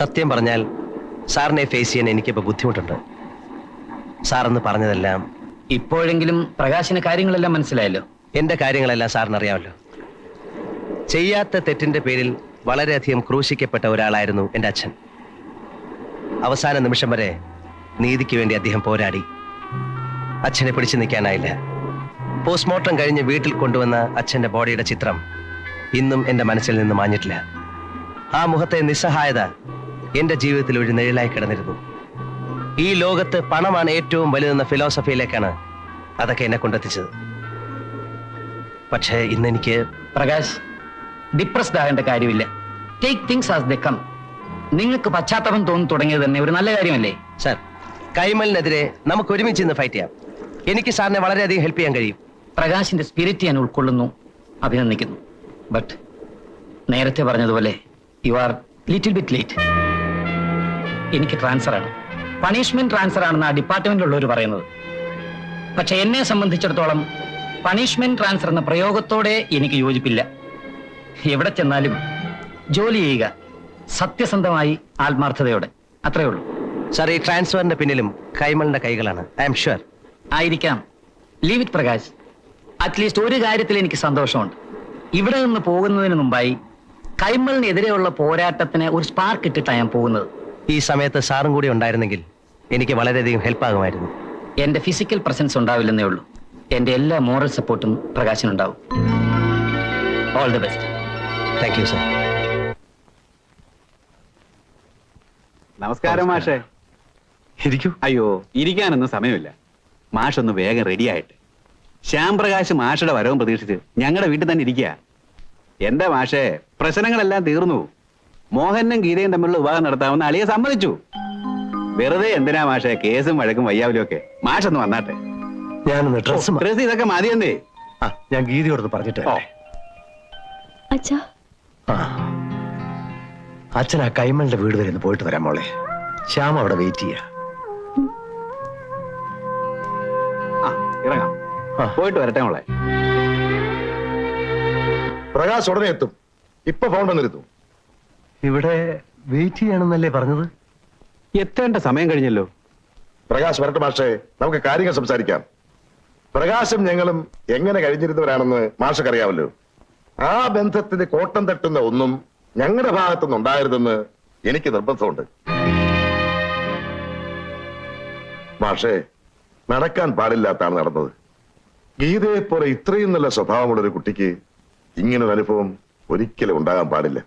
സത്യം പറഞ്ഞാൽ സാറിനെ ഫേസ് ചെയ്യാൻ എനിക്കിപ്പോൾ ബുദ്ധിമുട്ടുണ്ട്. സാറെന്ന് പറഞ്ഞതെല്ലാം ഇപ്പോഴെങ്കിലും പ്രകാശിന് കാര്യങ്ങളെല്ലാം മനസ്സിലായല്ലോ. എന്റെ കാര്യങ്ങളെല്ലാം സാറിന് അറിയാമല്ലോ. ചെയ്യാത്ത തെറ്റിന്റെ പേരിൽ വളരെയധികം ക്രൂശിക്കപ്പെട്ട ഒരാളായിരുന്നു എൻ്റെ അച്ഛൻ. അവസാന നിമിഷം വരെ നീതിക്ക് വേണ്ടി അദ്ദേഹം പോരാടി. അച്ഛനെ പിടിച്ചു നിൽക്കാനായില്ല. പോസ്റ്റ്മോർട്ടം കഴിഞ്ഞ് വീട്ടിൽ കൊണ്ടുവന്ന അച്ഛന്റെ ബോഡിയുടെ ചിത്രം ഇന്നും എൻ്റെ മനസ്സിൽ നിന്ന് മാഞ്ഞിട്ടില്ല. ആ മുഖത്തെ നിസ്സഹായത എൻ്റെ ജീവിതത്തിൽ ഒരു നിഴലായി കിടന്നിരുന്നു. ഈ ലോകത്ത് പണമാണ് ഏറ്റവും വലുതെന്ന ഫിലോസഫിയിലേക്കാണ് അതൊക്കെ എന്നെ കൊണ്ടെത്തിച്ചത്. പക്ഷേ ഇന്നെനിക്ക് പ്രകാശ് ഡിപ്രസ്ഡ് ആകേണ്ട കാര്യമില്ല. Take things as they come. നിങ്ങൾക്ക് പശ്ചാത്തലം തോന്നി തുടങ്ങിയത് തന്നെ ഒരു നല്ല കാര്യമല്ലേ? സർ, കൈമലിനെതിരെ നമുക്ക് ഒരുമിച്ച് ഇന്ന് ഫൈറ്റ് ചെയ്യാം. എനിക്ക് സാറിനെ വളരെയധികം ഹെൽപ്പ് ചെയ്യാൻ കഴിയും. പ്രകാശിന്റെ സ്പിരിറ്റ് ഞാൻ ഉൾക്കൊള്ളുന്നു, അഭിനന്ദിക്കുന്നു. ബട്ട് നേരത്തെ പറഞ്ഞതുപോലെ you are little bit late. എനിക്ക് ട്രാൻസ്ഫർ ആണ്, പണിഷ്മെന്റ് ട്രാൻസ്ഫർ ആണെന്ന് ആ ഡിപ്പാർട്ട്മെന്റിലുള്ളവർ പറയുന്നത്. പക്ഷെ എന്നെ സംബന്ധിച്ചിടത്തോളം പണിഷ്മെന്റ് ട്രാൻസ്ഫർ എന്ന പ്രയോഗത്തോടെ എനിക്ക് യോജിപ്പില്ല. എവിടെ ചെന്നാലും ജോലി ചെയ്യുക സത്യസന്ധമായി, ആത്മാർത്ഥതയോടെ, അത്രയേ ഉള്ളൂ. സാർ, ഈ ട്രാൻസ്ഫറിന്റെ പിന്നിലും കൈമളിന്റെ കൈകളാണ്. I am sure. ആയിരിക്കാം. Leave it Prakash. അറ്റ്ലീസ്റ്റ് ഒരു കാര്യത്തിൽ എനിക്ക് സന്തോഷമുണ്ട്. ഇവിടെ നിന്ന് പോകുന്നതിന് മുമ്പായി കൈമളിനെതിരെയുള്ള പോരാട്ടത്തിന് ഒരു സ്പാർക്ക് ഇട്ടിട്ടാണ് ഞാൻ പോകുന്നത്. ഈ സമയത്ത് സാറും കൂടി ഉണ്ടായിരുന്നെങ്കിൽ എനിക്ക് വളരെയധികം ഹെൽപ്പ് ആകുമായിരുന്നു. എന്റെ ഫിസിക്കൽ പ്രസൻസ് ഉണ്ടാവില്ലെന്നേ ഉള്ളൂ. എന്റെ എല്ലാ മോറൽ സപ്പോർട്ടും പ്രകാശിനുണ്ടാവും. All the best. Thank you sir. നമസ്കാരം മാഷേ. ഇരിക്കൂ. അയ്യോ, ഇരിക്കാനൊന്നും സമയമില്ല. മാഷൊന്ന് വേഗം റെഡിയായിട്ട്. ശ്യാം പ്രകാശ് മാഷയുടെ വരവും പ്രതീക്ഷിച്ച് ഞങ്ങളുടെ വീട്ടിൽ തന്നെ ഇരിക്കുക. എന്താ മാഷേ, പ്രശ്നങ്ങളെല്ലാം തീർന്നു. മോഹനും ഗീതയും തമ്മിലുള്ള വിവാഹം നടത്താമെന്ന് അളിയെ സമ്മതിച്ചു. വെറുതെ എന്തിനാ മാഷേ കേസും വഴക്കും വയ്യാവലും ഒക്കെ? മാഷൊന്ന് വന്നാട്ടെ. ഞാനൊന്ന് ഡ്രസ് ഇതൊക്കെ മതിയെന്നേ. ഞാൻ ഗീതയോടൊന്ന് പറഞ്ഞിട്ട്. അച്ഛൻ ആ കൈമളിന്റെ വീട് വരെ ഒന്ന് പോയിട്ട് വരാം മോളെ. ശ്യാം അവിടെ വെയിറ്റ് ചെയ്യാ. ഇറങ്ങാം. പോയിട്ട് വരട്ടെ മോളെ. പ്രകാശ് ഉടനെ എത്തും. ഇപ്പൊ ഫോൺ വന്നിരുന്നു. ഇവിടെ വെയിറ്റ് ചെയ്യണമെന്നല്ലേ പറഞ്ഞത്? എത്തേണ്ട സമയം കഴിഞ്ഞല്ലോ. പ്രകാശ് വരട്ടെ മാഷേ, നമുക്ക് കാര്യങ്ങൾ സംസാരിക്കാം. പ്രകാശും ഞങ്ങളും എങ്ങനെ കഴിഞ്ഞിരുന്നവരാണെന്ന് മാഷക്ക് അറിയാമല്ലോ. ആ ബന്ധത്തിന് കോട്ടം തട്ടുന്ന ഒന്നും ഞങ്ങളുടെ ഭാഗത്തുനിന്ന് ഉണ്ടായിരുന്നെന്ന് എനിക്ക് നിർബന്ധമുണ്ട്. മാഷേ, നടക്കാൻ പാടില്ലാത്താണ് നടന്നത്. ഗീതയെ പോലെ ഇത്രയും നല്ല സ്വഭാവമുള്ള ഒരു കുട്ടിക്ക് ഇങ്ങനൊരു അനുഭവം ഒരിക്കലും ഉണ്ടാകാൻ പാടില്ല.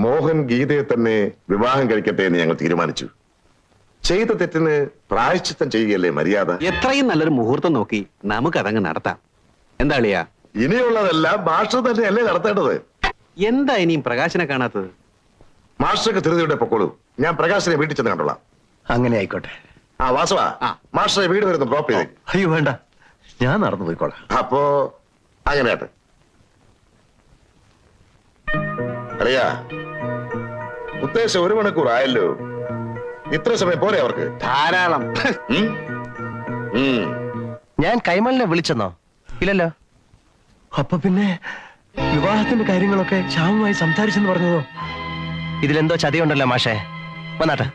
മോഹൻ ഗീതയെ തന്നെ വിവാഹം കഴിക്കട്ടെ എന്ന് ഞങ്ങൾ തീരുമാനിച്ചു. ചെയ്ത തെറ്റിന് പ്രായശ്ചിത്തം ചെയ്യുകയല്ലേ മര്യാദ. എത്രയും നല്ലൊരു മുഹൂർത്തം നോക്കി നമുക്കതങ്ങ് നടത്താം. എന്താ അളിയാ? ഇനിയുള്ളതെല്ലാം മാസ്റ്റർ തന്നെയല്ലേ നടത്തേണ്ടത്. എന്താ ഇനിയും പ്രകാശനെ കാണാത്തത്? മാസ്റ്റർക്ക് ധൃതിയുടെ പൊക്കോളൂ. ഞാൻ പ്രകാശിനെ വീട്ടിൽ ചെന്ന് കണ്ടോളാം. അങ്ങനെ ആയിക്കോട്ടെ. വാസവ, മാസ്റ്ററെ വീട് വരുന്നു ഡ്രോപ്പ് ചെയ്തേ. അയ്യോ വേണ്ട, ഞാൻ നടന്നു പോയിക്കോളാം. അപ്പോ അങ്ങനെയാട്ടെ. അറിയാ, ഉദ്ദേശം 1 മണിക്കൂർ ആയല്ലോ. ഇത്ര സമയം പോരെ അവർക്ക്? ധാരാളം. ഞാൻ കൈമളിനെ വിളിച്ചെന്നോ? ഇല്ലല്ലോ. അപ്പൊ പിന്നെ വിവാഹത്തിന്റെ കാര്യങ്ങളൊക്കെ ശ്യാമുമായി സംസാരിച്ചെന്ന് പറഞ്ഞതോ? ഇതിലെന്തോ ചതിയുണ്ടല്ലോ മാഷേ. വന്നാട്ടെ.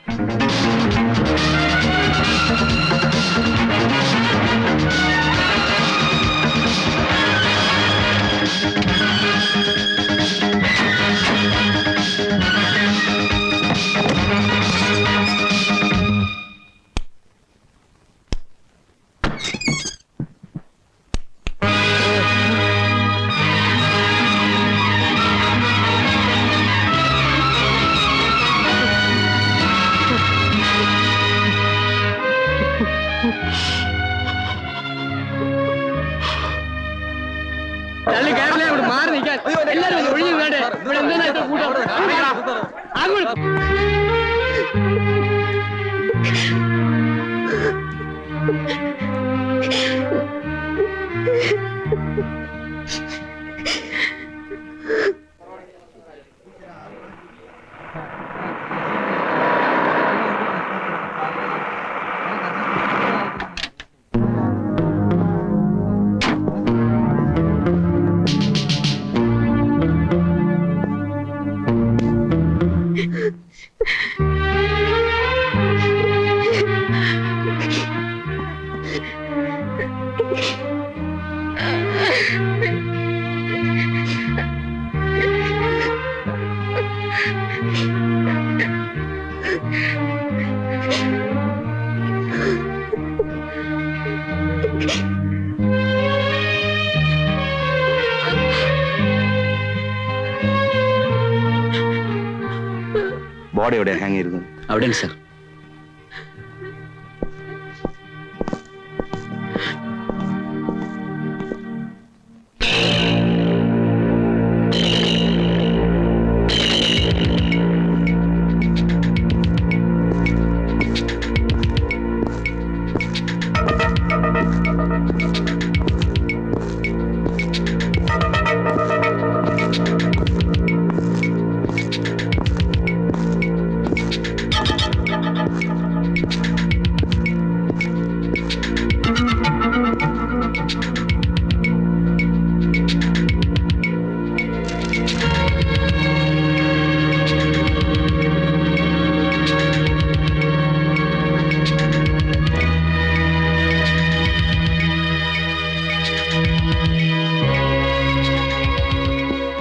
ബോഡി എവിടെ ഹാങ് ചെയ്തിരുന്നു? അവിടെയാണ് സർ.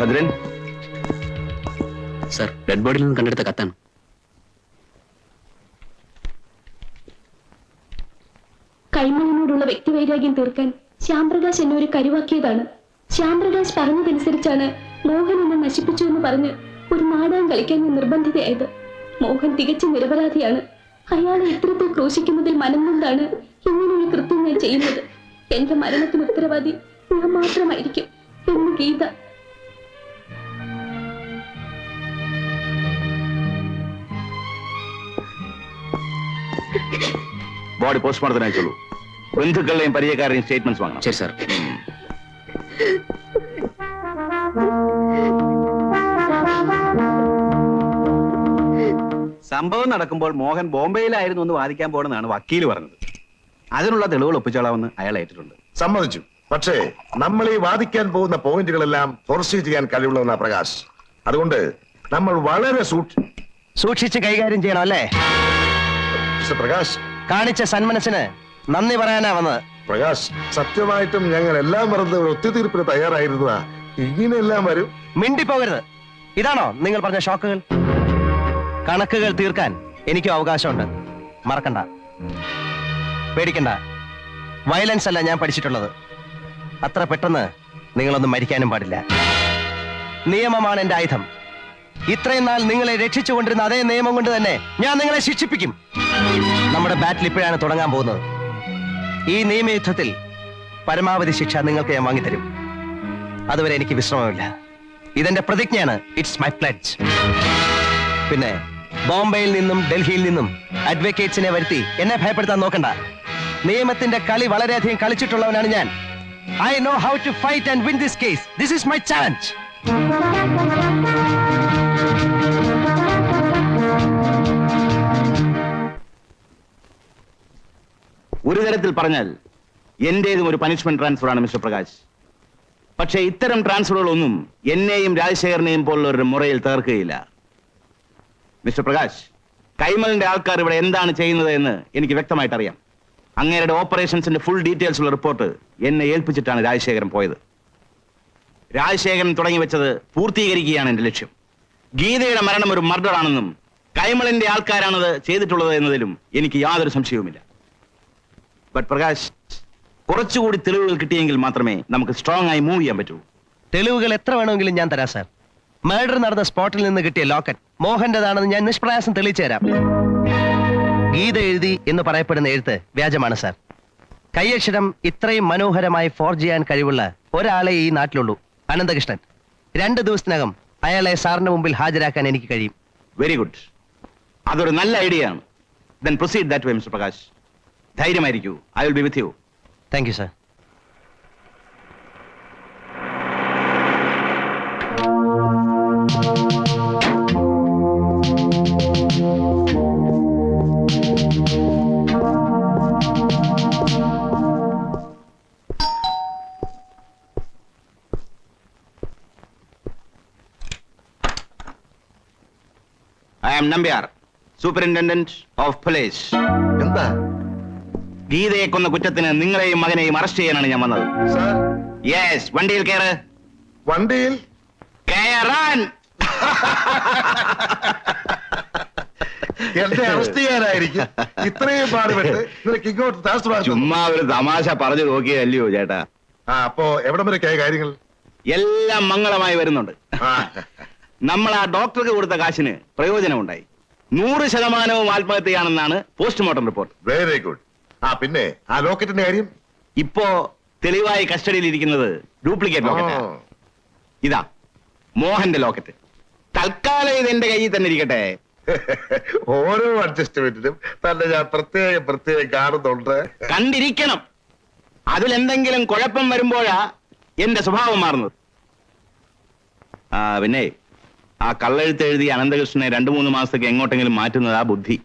ഭദ്രൻ സർ, ഡെഡ് ബോഡിയിൽ നിന്ന് കണ്ടെടുത്ത കത്താണ്. കൈമളിനോടുള്ള വ്യക്തിവൈരാഗ്യം തീർക്കാൻ ശ്യാംപ്രകാശ് എന്നെ ഒരു കരുവാക്കിയതാണ്. ശ്യാംപ്രകാശ് പറഞ്ഞതനുസരിച്ചാണ് മോഹൻ എന്നെ നശിപ്പിച്ചു എന്ന് പറഞ്ഞ് ഒരു നാടകം കളിക്കാൻ ഞാൻ നിർബന്ധിതയായത്. മോഹൻ തികച്ചും നിരപരാധിയാണ്. അയാളെ ഇത്തരത്തിൽ ക്രൂശിക്കുന്നതിൽ മനം കൊണ്ടാണ് ഇങ്ങനൊരു കൃത്യം ഞാൻ ചെയ്യുന്നത്. എന്റെ മരണത്തിന് ഉത്തരവാദി ഞാൻ മാത്രമായിരിക്കും എന്ന് ഗീത. ബോഡി പോസ്റ്റ്മോർട്ടത്തിന് അയച്ചോളൂ. ബന്ധുക്കളുടെയും പരിചയക്കാരുടെയും സ്റ്റേറ്റ്മെന്റ്സ് വാങ്ങണം. ശരി സർ. സംഭവം നടക്കുമ്പോൾ മോഹൻ ബോംബെയിലായിരുന്നു എന്ന് വാദിക്കാൻ പോകണമെന്നാണ് വക്കീൽ പറഞ്ഞത്. അതിനുള്ള തെളിവുകൾ ഒപ്പിച്ചോളാമെന്ന് അയാൾ ഏറ്റിട്ടുണ്ട്. സമ്മതിച്ചു. പക്ഷേ നമ്മൾ ഈ വാദിക്കാൻ പോകുന്ന പോയിന്റുകളെല്ലാം ഫോർസീ ചെയ്യാൻ കഴിവുള്ളവനാ പ്രകാശ്. അതുകൊണ്ട് നമ്മൾ വളരെ സൂക്ഷിച്ച് കൈകാര്യം ചെയ്യണം അല്ലേ? മിസ്റ്റർ പ്രകാശ്, കാണിച്ച സന്മനസ്സിന് നന്ദി പറയാനാ വന്നത്. പ്രകാശ്, സത്യമായിട്ടും ഞങ്ങൾ എല്ലാം മറന്ന് ഒരു ഒത്തുതീർപ്പിന് തയ്യാറായിരുന്നതാ. ഇങ്ങനെയെല്ലാം വരും. മിണ്ടിപ്പോകരുത്. ഇതാണോ നിങ്ങൾ പറഞ്ഞ ഷോക്കുകൾ? കണക്കുകൾ തീർക്കാൻ എനിക്കും അവകാശമുണ്ട്. മറക്കണ്ട, പേടിക്കണ്ട. വയലൻസ് അല്ല ഞാൻ പഠിച്ചിട്ടുള്ളത്. അത്ര പെട്ടെന്ന് നിങ്ങളൊന്നും മരിക്കാനും പാടില്ല. നിയമമാണ് എന്റെ ആയുധം. ഇത്രയും നാൾ നിങ്ങളെ രക്ഷിച്ചുകൊണ്ടിരുന്ന അതേ നിയമം കൊണ്ട് തന്നെ ഞാൻ നിങ്ങളെ ശിക്ഷിപ്പിക്കും. നമ്മുടെ ബാറ്റിൽ ഇപ്പോഴാണ് തുടങ്ങാൻ പോകുന്നത്. ഈ നിയമയുദ്ധത്തിൽ പരമാവധി ശിക്ഷ നിങ്ങൾക്ക് ഞാൻ വാങ്ങിത്തരും. അതുവരെ എനിക്ക് വിശ്രമമില്ല. ഇതെന്റെ പ്രതിജ്ഞയാണ്. It's my pledge. പിന്നെ ബോംബെയിൽ നിന്നും ഡൽഹിയിൽ നിന്നും അഡ്വക്കേറ്റ്സിനെ വരുത്തി എന്നെ ഭയപ്പെടുത്താൻ നോക്കണ്ട. നിയമത്തിന്റെ കളി വളരെയധികം കളിച്ചിട്ടുള്ളവനാണ് ഞാൻ. I know how to fight and win this case. This is my challenge. ഒരു തരത്തിൽ പറഞ്ഞാൽ എന്റേതും ഒരു പനിഷ്മെന്റ് ട്രാൻസ്ഫർ ആണ് മിസ്റ്റർ പ്രകാശ്. പക്ഷേ ഇത്തരം ട്രാൻസ്ഫറുകളൊന്നും എന്നെയും രാജശേഖരനെയും പോലുള്ളവരുടെ മുറയിൽ തകർക്കുകയില്ല. മിസ്റ്റർ പ്രകാശ്, കൈമലിന്റെ ആൾക്കാർ ഇവിടെ എന്താണ് ചെയ്യുന്നത് എന്ന് എനിക്ക് വ്യക്തമായിട്ട് അറിയാം. അങ്ങേരുടെ ഓപ്പറേഷൻസിന്റെ ഫുൾ ഡീറ്റെയിൽസ് ഉള്ള റിപ്പോർട്ട് എന്നെ ഏൽപ്പിച്ചിട്ടാണ് രാജശേഖരൻ പോയത്. രാജശേഖരൻ തുടങ്ങി വെച്ചത് പൂർത്തീകരിക്കുകയാണ് എന്റെ ലക്ഷ്യം. ഗീതയുടെ മരണം ഒരു മർഡർ ആണെന്നും കൈമളിന്റെ ആൾക്കാരാണത് ചെയ്തിട്ടുള്ളത് എന്നതിലും എനിക്ക് യാതൊരു സംശയവുമില്ല. ബട്ട് പ്രകാശ്, കുറച്ചുകൂടി തെളിവുകൾ കിട്ടിയെങ്കിൽ മാത്രമേ നമുക്ക് സ്ട്രോങ് ആയി മൂവ് ചെയ്യാൻ പറ്റൂ. തെളിവുകൾ എത്ര വേണമെങ്കിലും ഞാൻ തരാം സാർ. മർഡർ നടന്ന സ്പോട്ടിൽ നിന്ന് കിട്ടിയ ലോക്കറ്റ് മോഹന്റേതാണെന്ന് ഞാൻ നിഷ്പ്രയാസം തെളിയിച്ചു തരാം. ഗീത എഴുതി എന്ന് പറയപ്പെടുന്ന എഴുത്ത് വ്യാജമാണ് സാർ. കയ്യക്ഷരം ഇത്രയും മനോഹരമായി ഫോർജ് ചെയ്യാൻ കഴിവുള്ള ഒരാളെ ഈ നാട്ടിലുള്ളൂ, അനന്തകൃഷ്ണൻ. 2 ദിവസത്തിനകം അയാളെ സാറിന്റെ മുമ്പിൽ ഹാജരാക്കാൻ എനിക്ക് കഴിയും. Very good. അതൊരു നല്ല ഐഡിയ ആണ്. Then proceed that way mister Prakash. ധൈര്യമായിരിക്കൂ. I will be with you. Thank you sir. I'm Nambiar, superintendent of police. എന്താ ഗീതയെ കൊന്ന കുറ്റത്തിന് നിങ്ങളെയും മകനെയും അറസ്റ്റ് ചെയ്യാനാണ് ഞാൻ വന്നത്. സാർ? യെസ്, വണ്ടിയിൽ കയറ്. വണ്ടിയിൽ കയറാൻ. എന്നെ അറസ്റ്റ് ചെയ്യാനായിരിക്കും ഇത്രയും പാടുപെട്ട് നിനക്ക് ഇങ്ങോട്ട് ട്രാൻസ്ഫർ ആക്കി. ചുമ്മാ ഒരു തമാശ പറഞ്ഞു നോക്കിയല്ലയോ ചേട്ടാ. അപ്പോ എവിടം വരെയൊക്കെയായ കാര്യങ്ങൾ? എല്ലാം മംഗളമായി വരുന്നുണ്ട്. ആ, നമ്മൾ ആ ഡോക്ടർക്ക് കൊടുത്ത കാശിന് പ്രയോജനമുണ്ടായി. 100% ആത്മഹത്യയാണെന്നാണ് പോസ്റ്റ്മോർട്ടം റിപ്പോർട്ട്. Very good. പിന്നെ ആ ലോക്കറ്റിന്റെ കാര്യം? ഇപ്പോ തെളിവായി കസ്റ്റഡിയിൽ ഇരിക്കുന്നത് ഡ്യൂപ്ലിക്കേറ്റ് ലോക്കറ്റ്. ആ. ഇതാ മോഹന്റെ ലോക്കറ്റ്. തൽക്കാലം ഇത് എന്റെ കയ്യിൽ തന്നെ ഇരിക്കട്ടെ. ഓരോ അഡ്ജസ്റ്റ്മെന്റിനും തന്നെ ഞാൻ പ്രത്യേകം കാണുന്നുണ്ട്. കണ്ടിരിക്കണം. അതിലെന്തെങ്കിലും കുഴപ്പം വരുമ്പോഴാ എന്റെ സ്വഭാവം മാറുന്നത്. പിന്നെ ആ കള്ളെഴുത്ത് എഴുതി അനന്തകൃഷ്ണനെ 2-3 മാസത്തേക്ക് എങ്ങോട്ടെങ്കിലും മാറ്റുന്നത് ആ ബുദ്ധി.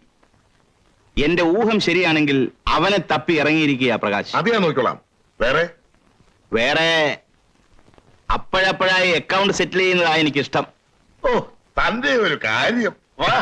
എന്റെ ഊഹം ശരിയാണെങ്കിൽ അവനെ തപ്പി ഇറങ്ങിയിരിക്കുക പ്രകാശ്. അത് ഞാൻ നോക്കിക്കോളാം. വേറെ അപ്പോഴപ്പോഴായി അക്കൗണ്ട് സെറ്റിൽ ചെയ്യുന്നതാ എനിക്കിഷ്ടം. ഓ, തന്റെ ഒരു കാര്യം. വാ.